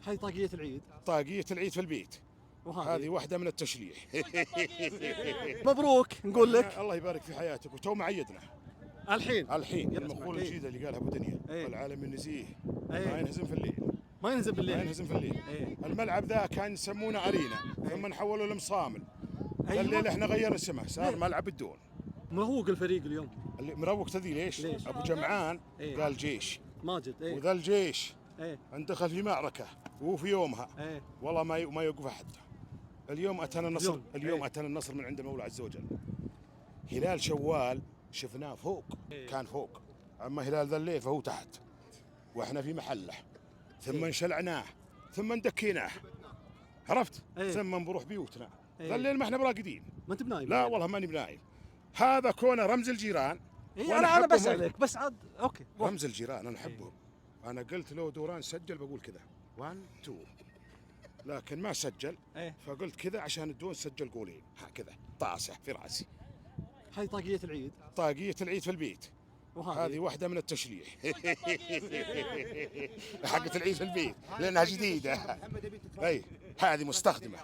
هاي طاقية العيد. طاقية العيد في البيت. هذه واحدة من التشليح. مبروك نقول لك. الله يبارك في حياتك، وتو معيدنا الحين المقولة الجديدة اللي قالها ابو دنيا، والعالم النزيه ما ينهزم في الليل. ما ينهزم بالليل. ما ينهزم في الليل. الملعب ذا كان يسمونه ارينا، ثم نحولوا لمصامل. الليل احنا غيرنا اسمه، صار ملعب الدون. مروق الفريق اليوم. اللي مروق تدري ليش؟ ابو جمعان قال جيش ماجد وذا الجيش اندخل في معركة وفي يومها والله ما يوقف احد. اليوم اتانا النصر. اليوم اتانا النصر من عند المولى عز وجل. هلال شوال شفناه فوق، كان فوق، اما هلال ذا الليل فهو تحت، واحنا في محله، ثم انشلعناه، ثم اندكيناه، عرفت؟ ثم بنروح بيوتنا. ذا الليل ما احنا براقدين. ما انت بنايم؟ لا والله ماني بنايم. هذا كونه رمز الجيران. انا بسألك بس عاد اوكي. رمز الجيران انا احبهم. انا قلت لو دوران سجل بقول كذا 1 2، لكن ما سجل. فقلت كذا عشان الدون سجل قولين هكذا طاسه في راسي. هاي طاقية العيد. طاقية العيد في البيت. هذه واحدة من التشليح. حقة العيد في البيت لأنها جديدة. أي هذه مستخدمة.